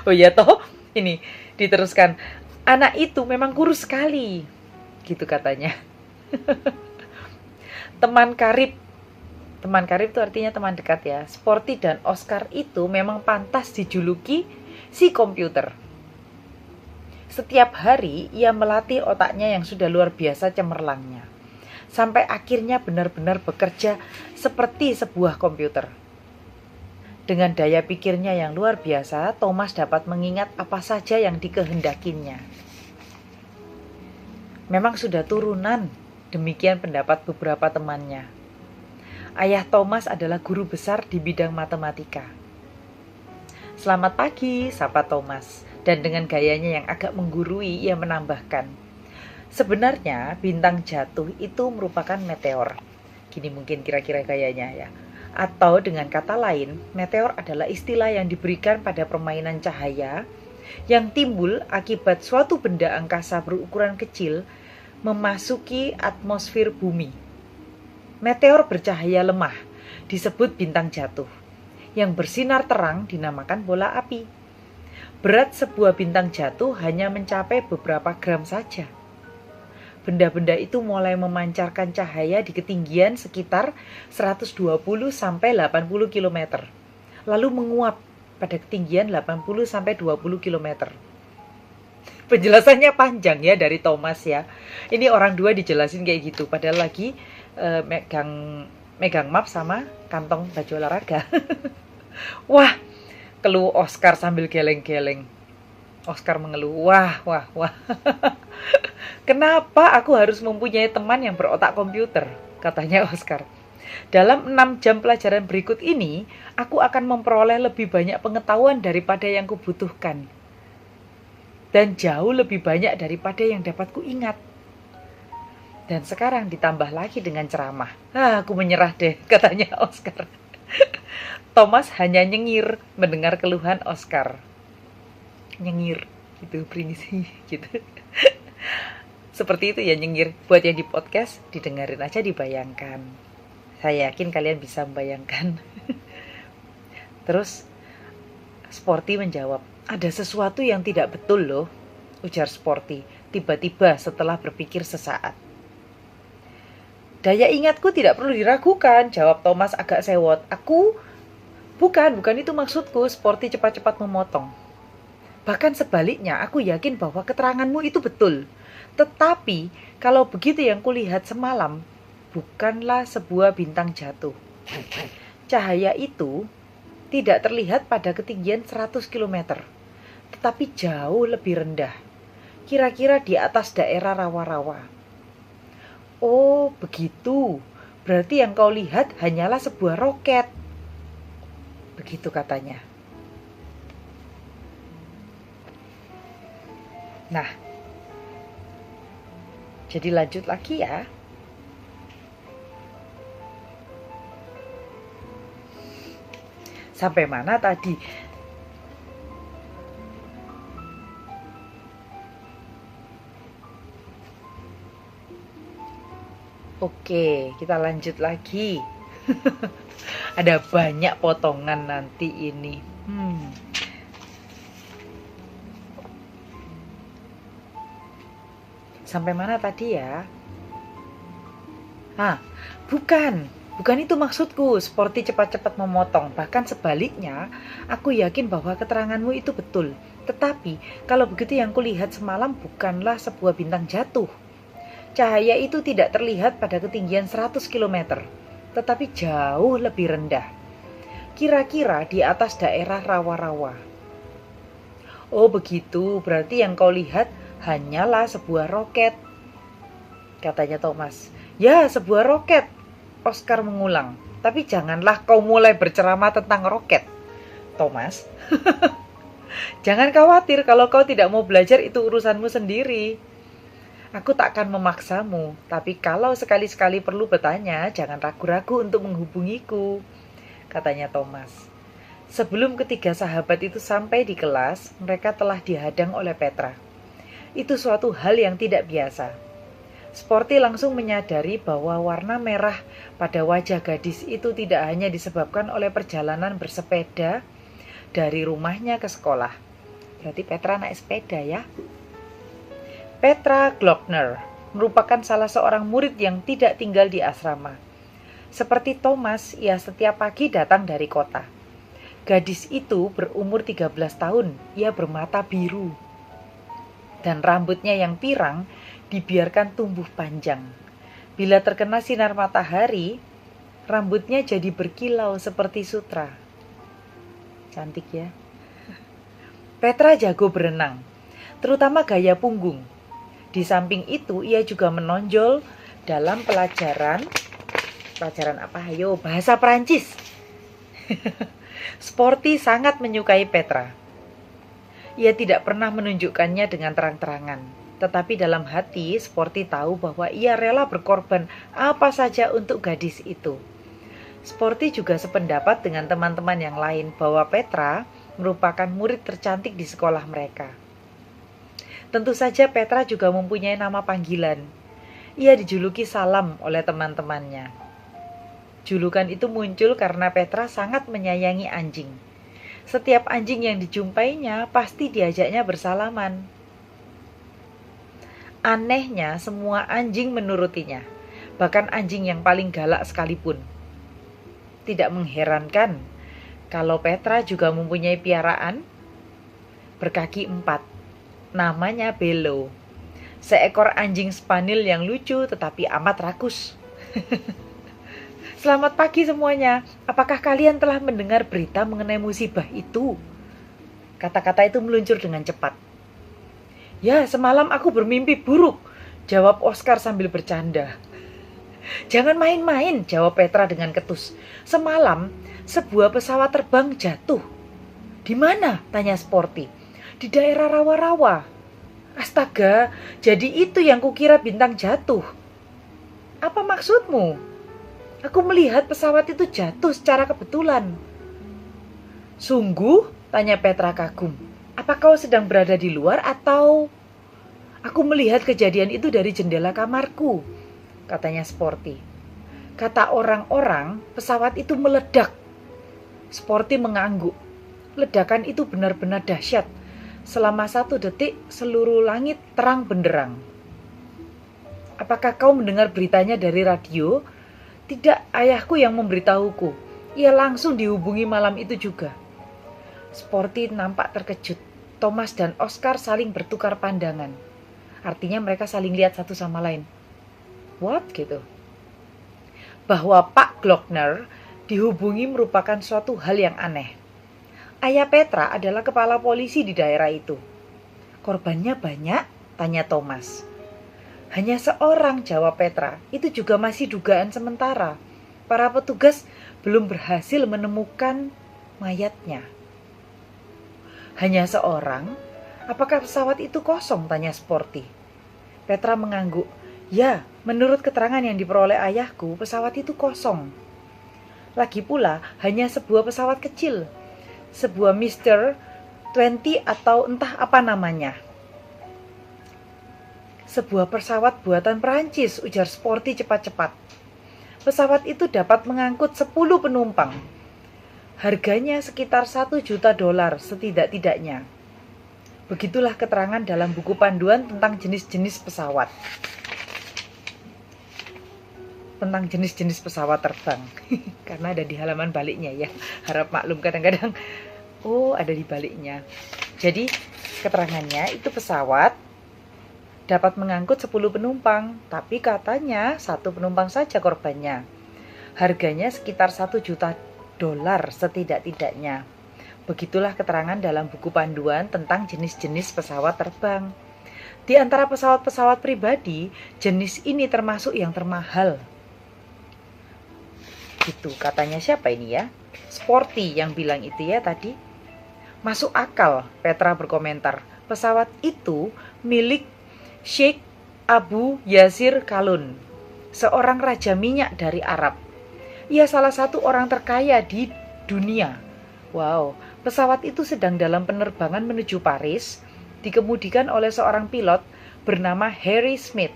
Oh ya toh, ini diteruskan. Anak itu memang kurus sekali, gitu katanya. Teman karib itu artinya teman dekat ya. Sporty dan Oscar itu memang pantas dijuluki si komputer. Setiap hari ia melatih otaknya yang sudah luar biasa cemerlangnya, sampai akhirnya benar-benar bekerja seperti sebuah komputer. Dengan daya pikirnya yang luar biasa, Thomas dapat mengingat apa saja yang dikehendakinya. Memang sudah turunan, demikian pendapat beberapa temannya. Ayah Thomas adalah guru besar di bidang matematika. Selamat pagi, sapa Thomas. Dan dengan gayanya yang agak menggurui, ia menambahkan, sebenarnya bintang jatuh itu merupakan meteor. Gini mungkin kira-kira gayanya ya. Atau dengan kata lain, meteor adalah istilah yang diberikan pada permainan cahaya yang timbul akibat suatu benda angkasa berukuran kecil memasuki atmosfer bumi. Meteor bercahaya lemah disebut bintang jatuh. Yang bersinar terang dinamakan bola api. Berat sebuah bintang jatuh hanya mencapai beberapa gram saja. Benda-benda itu mulai memancarkan cahaya di ketinggian sekitar 120 sampai 80 km. Lalu menguap pada ketinggian 80 sampai 20 km. Penjelasannya panjang ya dari Thomas ya. Ini orang dua dijelasin kayak gitu, padahal lagi megang map sama kantong baju olahraga. Wah, keluh Oscar sambil geleng-geleng. Oscar mengeluh, wah. Kenapa aku harus mempunyai teman yang berotak komputer? Katanya Oscar. Dalam 6 jam pelajaran berikut ini, aku akan memperoleh lebih banyak pengetahuan daripada yang kubutuhkan. Dan jauh lebih banyak daripada yang dapat kuingat. Dan sekarang ditambah lagi dengan ceramah. Aku menyerah deh, katanya Oscar. Thomas hanya nyengir mendengar keluhan Oscar. Nyengir, gitu, beringisi, gitu. Seperti itu ya nyengir. Buat yang di podcast, didengarin aja, dibayangkan. Saya yakin kalian bisa membayangkan. Terus, Sporty menjawab, ada sesuatu yang tidak betul loh, ujar Sporty, tiba-tiba setelah berpikir sesaat. Daya ingatku tidak perlu diragukan, jawab Thomas agak sewot. Bukan itu maksudku, Sporty cepat-cepat memotong. Bahkan sebaliknya, aku yakin bahwa keteranganmu itu betul. Tetapi, kalau begitu yang kulihat semalam, bukanlah sebuah bintang jatuh. Cahaya itu tidak terlihat pada ketinggian 100 km, tetapi jauh lebih rendah. Kira-kira di atas daerah rawa-rawa. Oh, begitu. Berarti yang kau lihat hanyalah sebuah roket. Begitu katanya. Nah, jadi lanjut lagi ya. Sampai mana tadi? Oke, kita lanjut lagi. Ada banyak potongan nanti ini. Sampai mana tadi ya? Bukan itu maksudku, Sporty cepat-cepat memotong. Bahkan sebaliknya, aku yakin bahwa keteranganmu itu betul. Tetapi, kalau begitu yang kulihat semalam bukanlah sebuah bintang jatuh. Cahaya itu tidak terlihat pada ketinggian 100 km, tetapi jauh lebih rendah. kira-kira di atas daerah rawa-rawa. Oh begitu, berarti yang kau lihat hanyalah sebuah roket, katanya Thomas. Ya, sebuah roket, Oscar mengulang. Tapi janganlah kau mulai berceramah tentang roket, Thomas. Jangan khawatir, kalau kau tidak mau belajar itu urusanmu sendiri. Aku tak akan memaksamu, tapi kalau sekali-sekali perlu bertanya, jangan ragu-ragu untuk menghubungiku, katanya Thomas. Sebelum ketiga sahabat itu sampai di kelas, mereka telah dihadang oleh Petra. Itu suatu hal yang tidak biasa. Sporty langsung menyadari bahwa warna merah pada wajah gadis itu tidak hanya disebabkan oleh perjalanan bersepeda dari rumahnya ke sekolah. Berarti Petra naik sepeda ya. Petra Glockner merupakan salah seorang murid yang tidak tinggal di asrama. Seperti Thomas, ia setiap pagi datang dari kota. Gadis itu berumur 13 tahun, ia bermata biru. Dan rambutnya yang pirang dibiarkan tumbuh panjang. Bila terkena sinar matahari, rambutnya jadi berkilau seperti sutra. Cantik ya. Petra jago berenang, terutama gaya punggung. Di samping itu, ia juga menonjol dalam pelajaran apa? Ayo, bahasa Perancis. Sporty sangat menyukai Petra. Ia tidak pernah menunjukkannya dengan terang-terangan, tetapi dalam hati Sporty tahu bahwa ia rela berkorban apa saja untuk gadis itu. Sporty juga sependapat dengan teman-teman yang lain bahwa Petra merupakan murid tercantik di sekolah mereka. Tentu saja Petra juga mempunyai nama panggilan. Ia dijuluki Salam oleh teman-temannya. Julukan itu muncul karena Petra sangat menyayangi anjing. Setiap anjing yang dijumpainya pasti diajaknya bersalaman. Anehnya, semua anjing menurutinya, bahkan anjing yang paling galak sekalipun. Tidak mengherankan kalau Petra juga mempunyai piaraan berkaki 4. Namanya Bello. Seekor anjing Spaniel yang lucu tetapi amat rakus. Selamat pagi semuanya. Apakah kalian telah mendengar berita mengenai musibah itu? Kata-kata itu meluncur dengan cepat. Ya, semalam aku bermimpi buruk, jawab Oscar sambil bercanda. Jangan main-main, jawab Petra dengan ketus. Semalam, sebuah pesawat terbang jatuh. Di mana? Tanya Sporty. Di daerah rawa-rawa. Astaga, jadi itu yang kukira bintang jatuh. Apa maksudmu? Aku melihat pesawat itu jatuh secara kebetulan. Sungguh? Tanya Petra kagum. Apa kau sedang berada di luar atau... Aku melihat kejadian itu dari jendela kamarku, katanya Sporty. Kata orang-orang, pesawat itu meledak. Sporty mengangguk. Ledakan itu benar-benar dahsyat. Selama 1 detik, seluruh langit terang benderang. Apakah kau mendengar beritanya dari radio? Tidak, ayahku yang memberitahuku. Ia langsung dihubungi malam itu juga. Sporty nampak terkejut. Thomas dan Oscar saling bertukar pandangan. Artinya mereka saling lihat satu sama lain. What? Gitu. Bahwa Pak Glockner dihubungi merupakan suatu hal yang aneh. Ayah Petra adalah kepala polisi di daerah itu. Korbannya banyak? Tanya Thomas. Hanya seorang, jawab Petra. Itu juga masih dugaan sementara. Para petugas belum berhasil menemukan mayatnya. Hanya seorang? Apakah pesawat itu kosong? Tanya Sporty. Petra mengangguk. Ya, menurut keterangan yang diperoleh ayahku, pesawat itu kosong. Lagi pula, hanya sebuah pesawat kecil. Sebuah Mr. 20 atau entah apa namanya. Sebuah pesawat buatan Perancis, ujar Sporty cepat-cepat. Pesawat itu dapat mengangkut 10 penumpang. Harganya sekitar $1 juta setidak-tidaknya. Begitulah keterangan dalam buku panduan tentang jenis-jenis pesawat. Tentang jenis-jenis pesawat terbang. Karena ada di halaman baliknya ya. Harap maklum kadang-kadang. Oh, ada di baliknya. Jadi keterangannya itu pesawat dapat mengangkut 10 penumpang. Tapi katanya 1 penumpang saja korbannya. Harganya sekitar $1 juta. dolar setidak-tidaknya. Begitulah keterangan dalam buku panduan tentang jenis-jenis pesawat terbang. Di antara pesawat-pesawat pribadi, jenis ini termasuk yang termahal. Gitu katanya siapa ini ya? Sporty yang bilang itu ya tadi. Masuk akal, Petra berkomentar. Pesawat itu milik Sheikh Abu Yasir Kalun, seorang raja minyak dari Arab. Ia salah satu orang terkaya di dunia. Wow, pesawat itu sedang dalam penerbangan menuju Paris, dikemudikan oleh seorang pilot bernama Harry Smith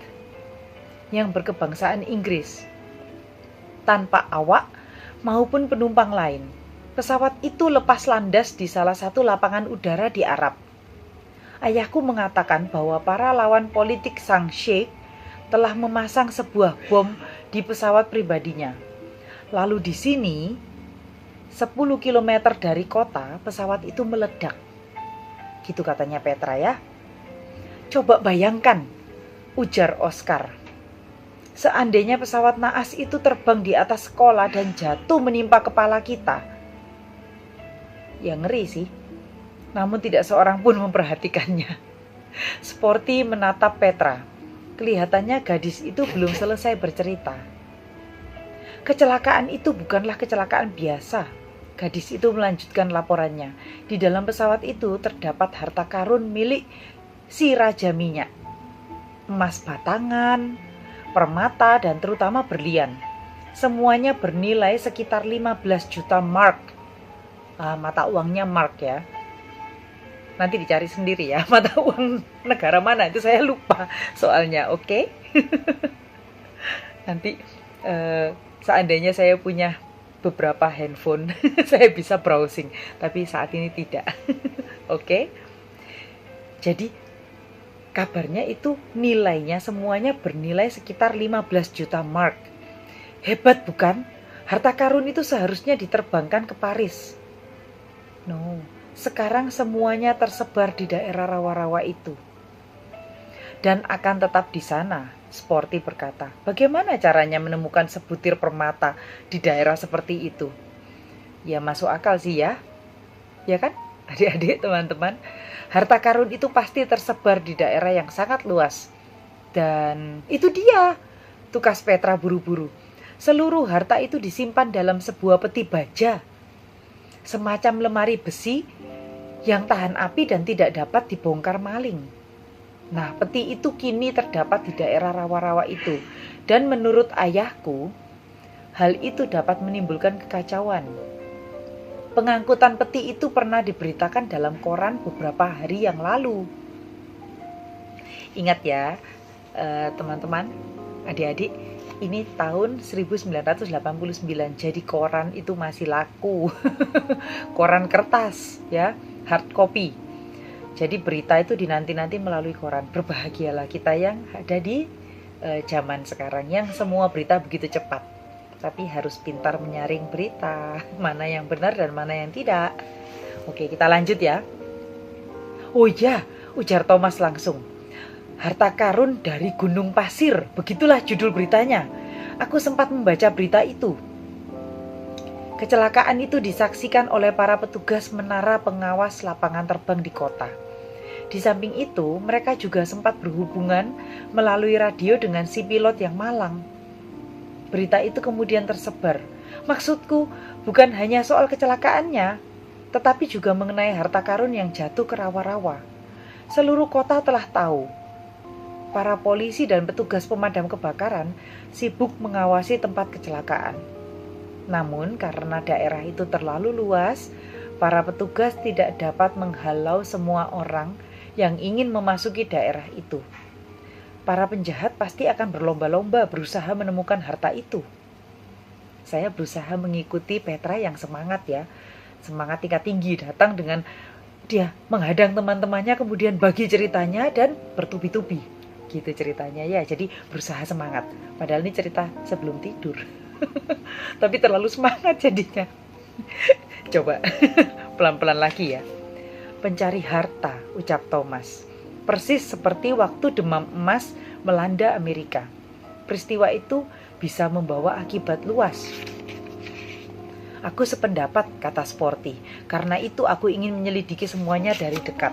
yang berkebangsaan Inggris. Tanpa awak maupun penumpang lain, pesawat itu lepas landas di salah satu lapangan udara di Arab. Ayahku mengatakan bahwa para lawan politik sang Sheikh telah memasang sebuah bom di pesawat pribadinya. Lalu di sini, 10 km dari kota, pesawat itu meledak. Gitu katanya Petra ya. Coba bayangkan, ujar Oscar. Seandainya pesawat naas itu terbang di atas sekolah dan jatuh menimpa kepala kita. Ya ngeri sih. Namun tidak seorang pun memperhatikannya. Sporty menatap Petra. Kelihatannya gadis itu belum selesai bercerita. Kecelakaan itu bukanlah kecelakaan biasa. Gadis itu melanjutkan laporannya. Di dalam pesawat itu terdapat harta karun milik si Raja Minyak. Emas batangan, permata, dan terutama berlian. Semuanya bernilai sekitar 15 juta mark. Mata uangnya mark ya. Nanti dicari sendiri ya, mata uang negara mana itu saya lupa soalnya, oke? Nanti seandainya saya punya beberapa handphone, saya bisa browsing, tapi saat ini tidak. Oke? Jadi kabarnya itu nilainya semuanya bernilai sekitar 15 juta mark. Hebat bukan? Harta karun itu seharusnya diterbangkan ke Paris. No. Sekarang semuanya tersebar di daerah rawa-rawa itu. Dan akan tetap di sana, Sporty berkata. Bagaimana caranya menemukan sebutir permata di daerah seperti itu? Ya masuk akal sih ya. Ya kan? Adik-adik, teman-teman. Harta karun itu pasti tersebar di daerah yang sangat luas. Dan itu dia, tukas Petra buru-buru. Seluruh harta itu disimpan dalam sebuah peti baja. Semacam lemari besi yang tahan api dan tidak dapat dibongkar maling. Nah, peti itu kini terdapat di daerah rawa-rawa itu. Dan menurut ayahku, hal itu dapat menimbulkan kekacauan. Pengangkutan peti itu pernah diberitakan dalam koran beberapa hari yang lalu. Ingat ya, teman-teman, adik-adik, ini tahun 1989, jadi koran itu masih laku. Koran kertas ya, hard copy. Jadi berita itu dinanti-nanti melalui koran. Berbahagialah kita yang ada di zaman sekarang yang semua berita begitu cepat. Tapi harus pintar menyaring berita, mana yang benar dan mana yang tidak. Oke, kita lanjut ya. Oh iya, ujar Thomas langsung. Harta karun dari Gunung Pasir, begitulah judul beritanya. Aku sempat membaca berita itu. Kecelakaan itu disaksikan oleh para petugas menara pengawas lapangan terbang di kota. Di samping itu, mereka juga sempat berhubungan melalui radio dengan si pilot yang malang. Berita itu kemudian tersebar. Maksudku, bukan hanya soal kecelakaannya, tetapi juga mengenai harta karun yang jatuh ke rawa-rawa. Seluruh kota telah tahu. Para polisi dan petugas pemadam kebakaran sibuk mengawasi tempat kecelakaan. Namun karena daerah itu terlalu luas, para petugas tidak dapat menghalau semua orang yang ingin memasuki daerah itu. Para penjahat pasti akan berlomba-lomba berusaha menemukan harta itu. Saya berusaha mengikuti Petra yang semangat ya. Semangat tingkat tinggi, datang dengan dia menghadang teman-temannya, kemudian bagi ceritanya dan bertubi-tubi. Gitu ceritanya ya, jadi berusaha semangat. Padahal ini cerita sebelum tidur. Tapi terlalu semangat jadinya. Coba pelan-pelan lagi ya. Pencari harta, ucap Thomas. Persis seperti waktu demam emas melanda Amerika. Peristiwa itu bisa membawa akibat luas. Aku sependapat, kata Sporty. Karena itu aku ingin menyelidiki semuanya dari dekat.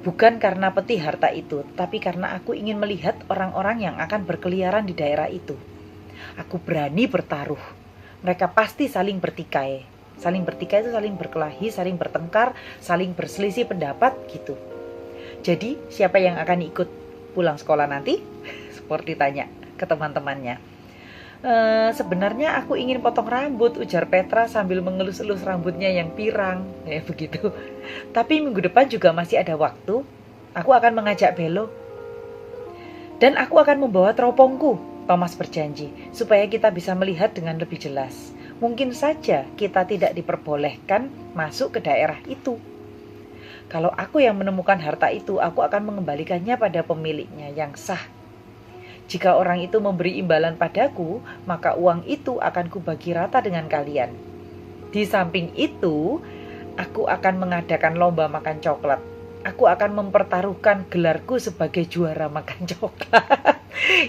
Bukan karena peti harta itu, tapi karena aku ingin melihat orang-orang yang akan berkeliaran di daerah itu. Aku berani bertaruh. Mereka pasti saling bertikai. Saling bertikai itu saling berkelahi, saling bertengkar, saling berselisih pendapat gitu. Jadi siapa yang akan ikut pulang sekolah nanti? Sporty tanya ke teman-temannya. Sebenarnya aku ingin potong rambut, ujar Petra sambil mengelus-elus rambutnya yang pirang. Ya begitu. Tapi minggu depan juga masih ada waktu. Aku akan mengajak Belo. Dan aku akan membawa teropongku, Thomas berjanji, supaya kita bisa melihat dengan lebih jelas. Mungkin saja kita tidak diperbolehkan masuk ke daerah itu. Kalau aku yang menemukan harta itu, aku akan mengembalikannya pada pemiliknya yang sah. Jika orang itu memberi imbalan padaku, maka uang itu akan kubagi rata dengan kalian. Di samping itu, aku akan mengadakan lomba makan coklat. Aku akan mempertaruhkan gelarku sebagai juara makan coklat.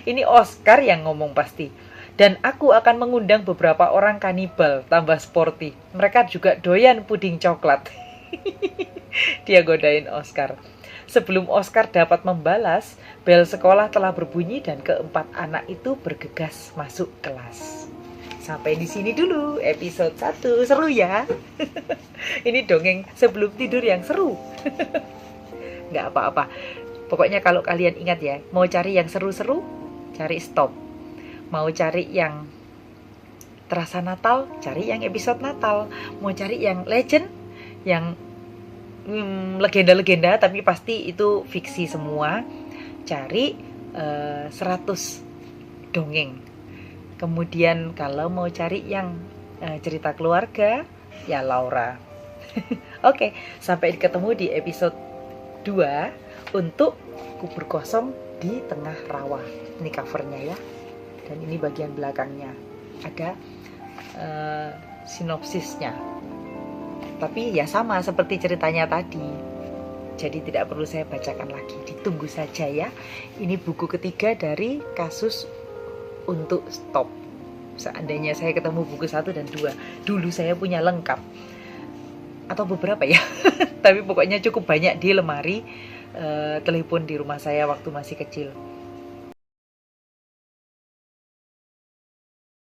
Ini Oscar yang ngomong pasti. Dan aku akan mengundang beberapa orang kanibal, tambah Sporty. Mereka juga doyan puding coklat. Dia godain Oscar. Sebelum Oscar dapat membalas, bel sekolah telah berbunyi dan keempat anak itu bergegas masuk kelas. Sampai di sini dulu episode 1. Seru ya? Ini dongeng sebelum tidur yang seru. Nggak apa-apa. Pokoknya kalau kalian ingat ya, mau cari yang seru-seru, cari stop. Mau cari yang terasa Natal, cari yang episode Natal. Mau cari yang legend, yang legenda-legenda tapi pasti itu fiksi semua, cari 100 dongeng. Kemudian kalau mau cari yang cerita keluarga, ya Laura. Oke, sampai ketemu di episode 2 untuk Kubur Kosong di Tengah Rawa. Ini covernya ya, dan ini bagian belakangnya ada sinopsisnya. Tapi ya sama seperti ceritanya tadi. Jadi tidak perlu saya bacakan lagi. Ditunggu saja ya. Ini buku ketiga dari Kasus untuk Stop. Seandainya saya ketemu buku 1 dan 2. Dulu saya punya lengkap. Atau beberapa ya. Tapi pokoknya cukup banyak di lemari telepon di rumah saya waktu masih kecil.